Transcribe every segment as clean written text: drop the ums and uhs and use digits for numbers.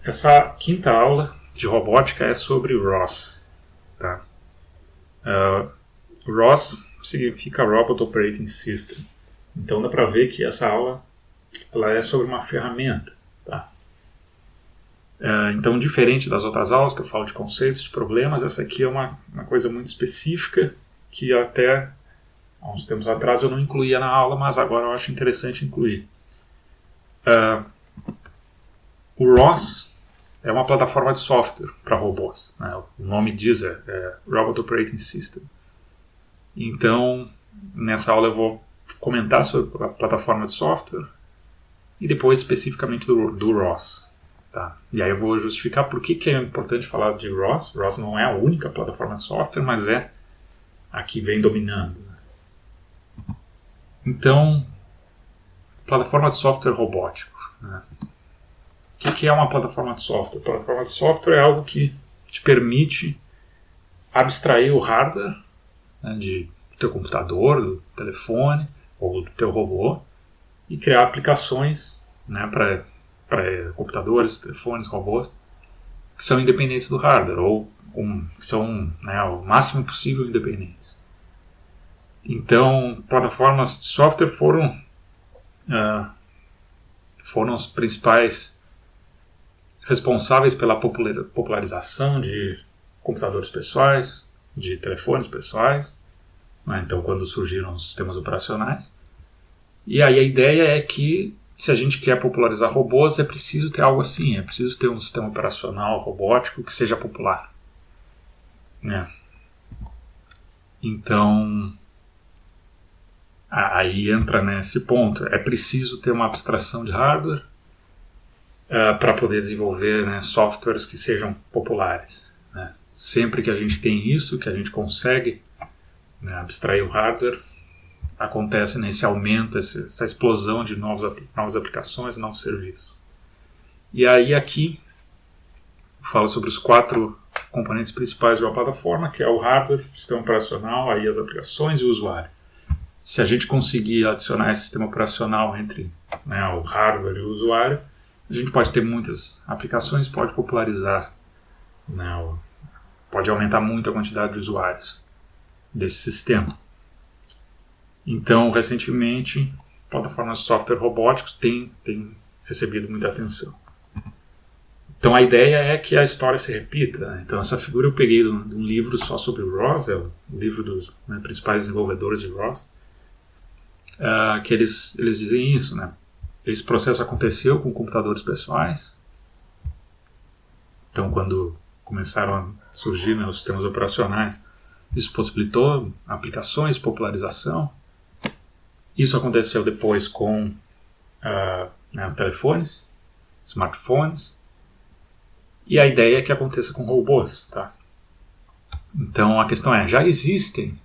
Essa quinta aula de robótica é sobre ROS. Tá? ROS significa Robot Operating System. Então dá para ver que essa aula ela é sobre uma ferramenta. Tá? Então, diferente das outras aulas que eu falo de conceitos, de problemas, essa aqui é uma coisa muito específica que até há uns tempos atrás eu não incluía na aula, mas agora eu acho interessante incluir. O ROS é uma plataforma de software para robôs. Né? O nome diz é Robot Operating System. Então, nessa aula eu vou comentar sobre a plataforma de software e depois especificamente do ROS. Tá? E aí eu vou justificar por que é importante falar de ROS. ROS não é a única plataforma de software, mas é a que vem dominando. Então, plataforma de software robótico. Né? O que é uma plataforma de software? A plataforma de software é algo que te permite abstrair o hardware, né, do teu computador, do telefone ou do teu robô e criar aplicações, né, para computadores, telefones, robôs que são independentes do hardware ou que são, né, o máximo possível independentes. Então, plataformas de software foram os principais responsáveis pela popularização de computadores pessoais, de telefones pessoais, né? Então quando surgiram os sistemas operacionais. E aí a ideia é que se a gente quer popularizar robôs, é preciso ter algo assim, é preciso ter um sistema operacional robótico que seja popular. Né? Então, aí entra nesse ponto, é preciso ter uma abstração de hardware para poder desenvolver, né, softwares que sejam populares. Né? Sempre que a gente tem isso, que a gente consegue, né, abstrair o hardware, acontece nesse aumento, essa explosão de novas aplicações, novos serviços. E aí aqui eu falo sobre os 4 componentes principais de uma plataforma, que é o hardware, o sistema operacional, aí as aplicações e o usuário. Se a gente conseguir adicionar esse sistema operacional entre, né, o hardware e o usuário, a gente pode ter muitas aplicações, pode popularizar, né, pode aumentar muito a quantidade de usuários desse sistema. Então, recentemente, plataformas de software robóticos têm recebido muita atenção. Então, a ideia é que a história se repita. Né? Então, essa figura eu peguei de um livro só sobre o ROS, é o livro dos, né, principais desenvolvedores de ROS, que eles dizem isso, né? Esse processo aconteceu com computadores pessoais. Então, quando começaram a surgir, né, os sistemas operacionais, isso possibilitou aplicações, popularização. Isso aconteceu depois com né, telefones, smartphones, e a ideia é que aconteça com robôs. Tá? Então, a questão é, já existem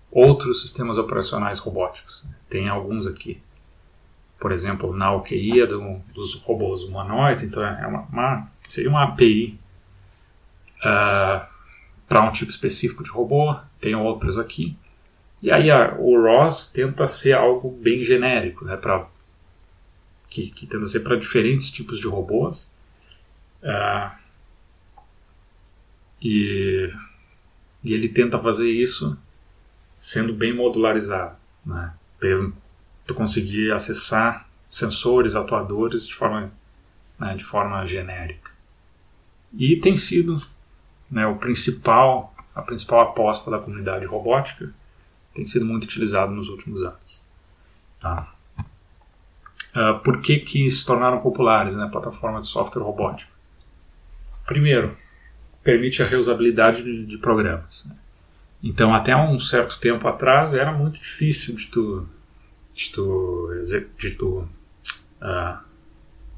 outros sistemas operacionais robóticos. Tem alguns aqui. Por exemplo, na OQI dos robôs humanoides, então seria uma API para um tipo específico de robô, tem outras aqui. E aí o ROS tenta ser algo bem genérico, né, que tenta ser para diferentes tipos de robôs. E ele tenta fazer isso sendo bem modularizado, né, tu conseguir acessar sensores, atuadores de forma genérica. E tem sido, né, a principal aposta da comunidade robótica, tem sido muito utilizado nos últimos anos. Tá? Por que se tornaram populares, né, plataforma de software robótico? Primeiro, permite a reusabilidade de programas. Né? Então, até um certo tempo atrás, era muito difícil de tu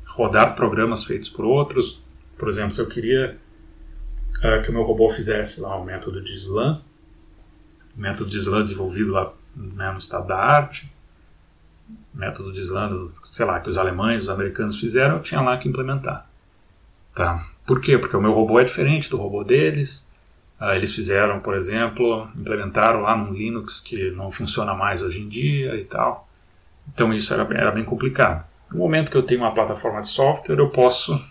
rodar programas feitos por outros. Por exemplo, se eu queria que o meu robô fizesse lá o método de SLAM, desenvolvido lá, né, no estado da arte, método de SLAM, que os alemães, os americanos fizeram, eu tinha lá que implementar. Tá? Por quê? Porque o meu robô é diferente do robô deles. Eles fizeram, por exemplo, implementaram lá num Linux que não funciona mais hoje em dia e tal. Então isso era bem complicado. No momento que eu tenho uma plataforma de software, eu posso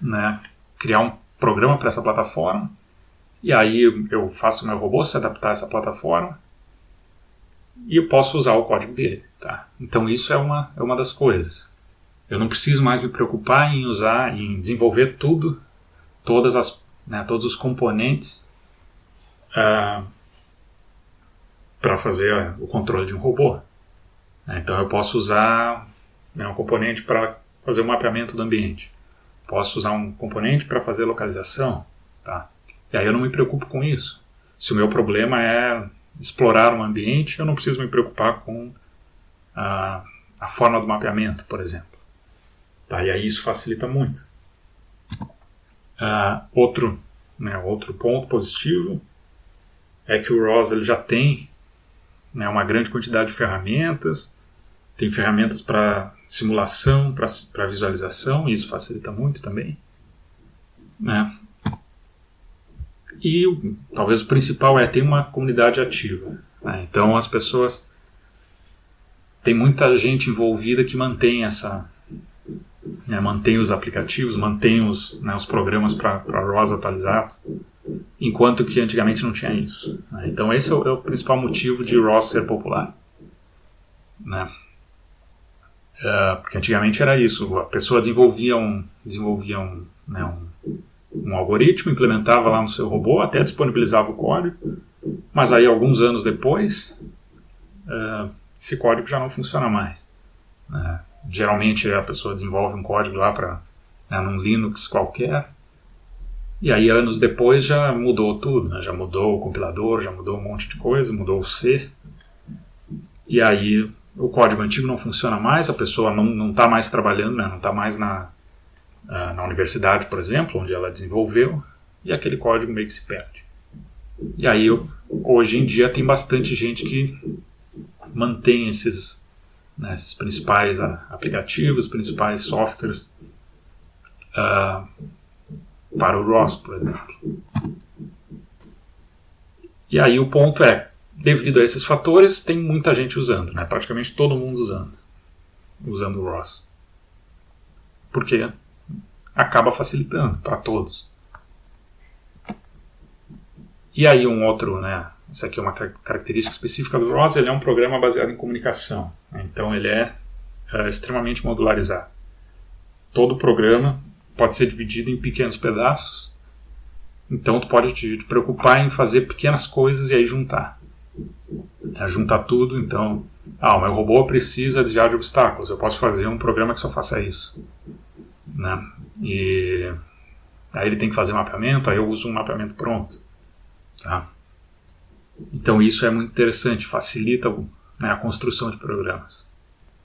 né, criar um programa para essa plataforma, e aí eu faço o meu robô se adaptar a essa plataforma, e eu posso usar o código dele. Tá? Então isso é uma das coisas. Eu não preciso mais me preocupar em desenvolver todos os componentes para fazer o controle de um robô. Então eu posso usar um componente para fazer o mapeamento do ambiente. Posso usar um componente para fazer localização. Tá? E aí eu não me preocupo com isso. Se o meu problema é explorar um ambiente, eu não preciso me preocupar com a forma do mapeamento, por exemplo. Tá? E aí isso facilita muito. Outro ponto positivo é que o ROS ele já tem uma grande quantidade de ferramentas, tem ferramentas para simulação, para visualização, e isso facilita muito também. Né? E talvez o principal é ter uma comunidade ativa. Né? Então as pessoas... Tem muita gente envolvida que mantém mantém os aplicativos, mantém os programas para ROS atualizado, enquanto que antigamente não tinha isso. Né? Então esse é o principal motivo de ROS ser popular. Né? Porque antigamente era isso, a pessoa desenvolvia um algoritmo, implementava lá no seu robô, até disponibilizava o código, mas aí alguns anos depois esse código já não funciona mais. Geralmente a pessoa desenvolve um código lá num Linux qualquer, e aí anos depois já mudou tudo, né? Já mudou o compilador, já mudou um monte de coisa, mudou o C, e aí o código antigo não funciona mais, a pessoa não está mais trabalhando, né? Não está mais na universidade, por exemplo, onde ela desenvolveu, e aquele código meio que se perde. E aí hoje em dia tem bastante gente que mantém esses principais aplicativos, principais softwares para o ROS, por exemplo. E aí o ponto é, devido a esses fatores, tem muita gente usando, né? Praticamente todo mundo usando o ROS. Porque acaba facilitando para todos. E aí essa aqui é uma característica específica do ROS, ele é um programa baseado em comunicação. Então ele é extremamente modularizado. Todo programa pode ser dividido em pequenos pedaços, então tu pode te preocupar em fazer pequenas coisas e aí juntar. Juntar tudo, então, o meu robô precisa desviar de obstáculos, eu posso fazer um programa que só faça isso. Né? E aí ele tem que fazer mapeamento, aí eu uso um mapeamento pronto. Tá? Então isso é muito interessante, facilita a construção de programas.